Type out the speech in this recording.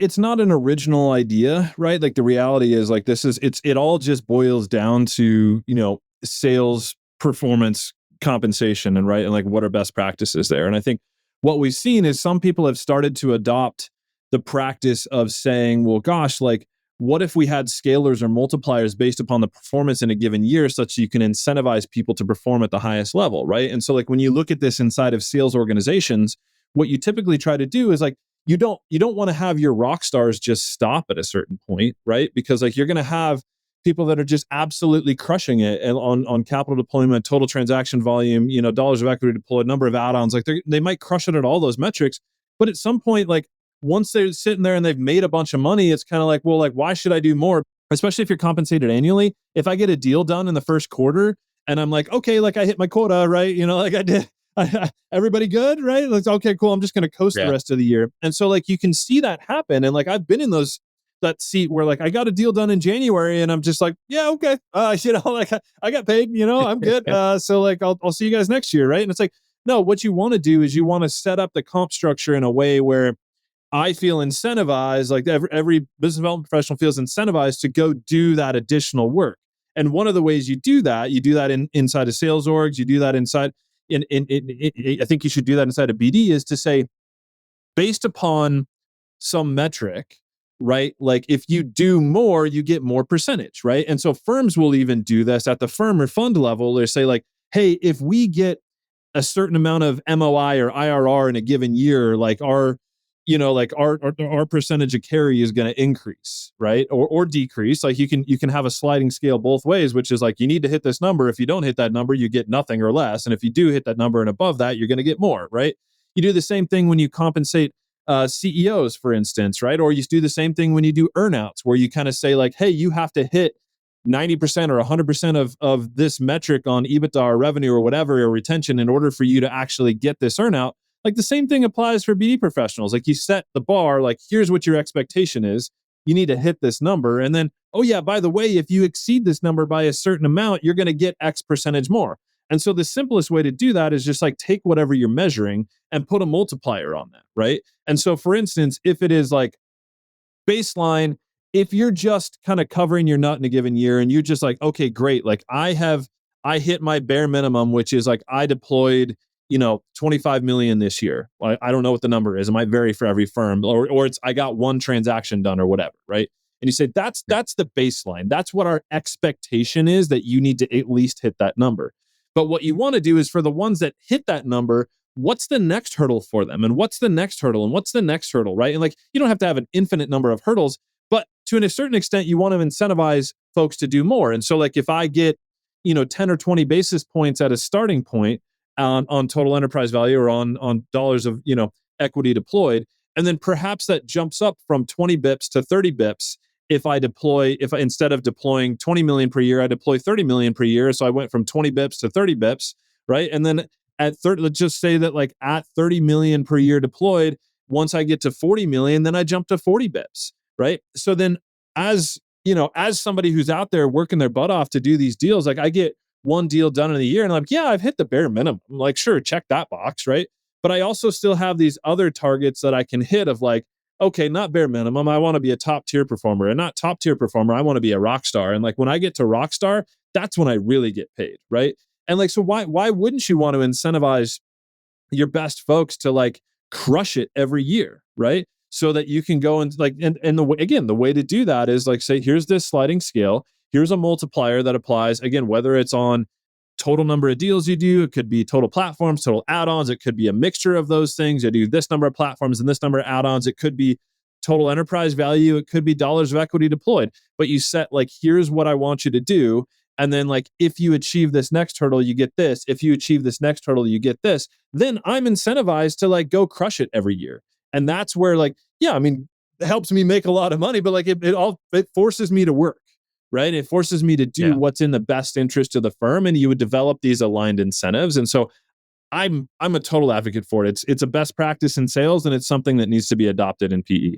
it's not an original idea, right? Like the reality is like it all just boils down to, sales performance compensation and right. And like what are best practices there. And I think what we've seen is some people have started to adopt the practice of saying, well, gosh, like what if we had scalars or multipliers based upon the performance in a given year such that you can incentivize people to perform at the highest level, right? And so like when you look at this inside of sales organizations, what you typically try to do is like you don't want to have your rock stars just stop at a certain point, right? Because like you're going to have people that are just absolutely crushing it on capital deployment, total transaction volume, dollars of equity deployed, number of add-ons. Like they might crush it at all those metrics, but at some point, like once they're sitting there and they've made a bunch of money, it's kind of like, well, like why should I do more? Especially if you're compensated annually. If I get a deal done in the first quarter and I'm like, okay, like I hit my quota, right? Like I did. Everybody good, right? Like, okay, cool. I'm just going to coast the rest of the year. And so like you can see that happen. And like I've been in that seat where like I got a deal done in January and I'm just like, yeah, okay. Like I got paid, I'm good. So like I'll see you guys next year, right? And it's like, no, what you want to do is you want to set up the comp structure in a way where I feel incentivized, like every business development professional feels incentivized to go do that additional work. And one of the ways you do that inside of sales orgs, you do that inside I think you should do that inside of BD is to say, based upon some metric, right? Like if you do more, you get more percentage, right? And so firms will even do this at the firm or fund level. They say like, hey, if we get a certain amount of MOI or IRR in a given year, like our percentage of carry is going to increase, right? Or decrease. Like you can have a sliding scale both ways, which is like you need to hit this number. If you don't hit that number, you get nothing or less. And if you do hit that number and above that, you're going to get more, right? You do the same thing when you compensate CEOs, for instance, right? Or you do the same thing when you do earnouts, where you kind of say like, hey, you have to hit 90% or 100% of this metric on EBITDA or revenue or whatever, or retention in order for you to actually get this earnout. Like the same thing applies for BD professionals. Like you set the bar, like here's what your expectation is. You need to hit this number. And then, oh yeah, by the way, if you exceed this number by a certain amount, you're going to get X percentage more. And so the simplest way to do that is just like take whatever you're measuring and put a multiplier on that, right? And so for instance, if it is like baseline, if you're just kind of covering your nut in a given year and you're just like, okay, great. Like I hit my bare minimum, which is like I deployed 25 million this year. I don't know what the number is. It might vary for every firm, or it's I got one transaction done or whatever, right? And you say that's the baseline. That's what our expectation is, that you need to at least hit that number. But what you want to do is for the ones that hit that number, what's the next hurdle for them? And what's the next hurdle? And what's the next hurdle, right? And like you don't have to have an infinite number of hurdles, but to a certain extent, you want to incentivize folks to do more. And so like if I get 10 or 20 basis points at a starting point on total enterprise value or on dollars of equity deployed, and then perhaps that jumps up from 20 bips to 30 bips if I instead of deploying 20 million per year, I deploy 30 million per year. So I went from 20 bips to 30 bips, right? And then at 30, let's just say that like at 30 million per year deployed, once I get to 40 million, then I jump to 40 bips, right? So then as somebody who's out there working their butt off to do these deals, like I get one deal done in a year and I'm like, yeah, I've hit the bare minimum. I'm like, sure, check that box, right? But I also still have these other targets that I can hit of like, okay, not bare minimum. I want to be a top tier performer, and not top tier performer. I want to be a rock star. And like when I get to rock star, that's when I really get paid, right? And like, so why wouldn't you want to incentivize your best folks to like crush it every year, right? So that you can go and like, and the way to do that is like, say, here's this sliding scale. Here's a multiplier that applies, again, whether it's on total number of deals you do, it could be total platforms, total add-ons, it could be a mixture of those things. You do this number of platforms and this number of add-ons. It could be total enterprise value. It could be dollars of equity deployed. But you set like, here's what I want you to do. And then like, if you achieve this next hurdle, you get this. If you achieve this next hurdle, you get this. Then I'm incentivized to like go crush it every year. And that's where like, yeah, I mean, it helps me make a lot of money, but like it forces me to work, right? It forces me to do what's in the best interest of the firm, and you would develop these aligned incentives. And so I'm a total advocate for it. It's a best practice in sales, and it's something that needs to be adopted in PE.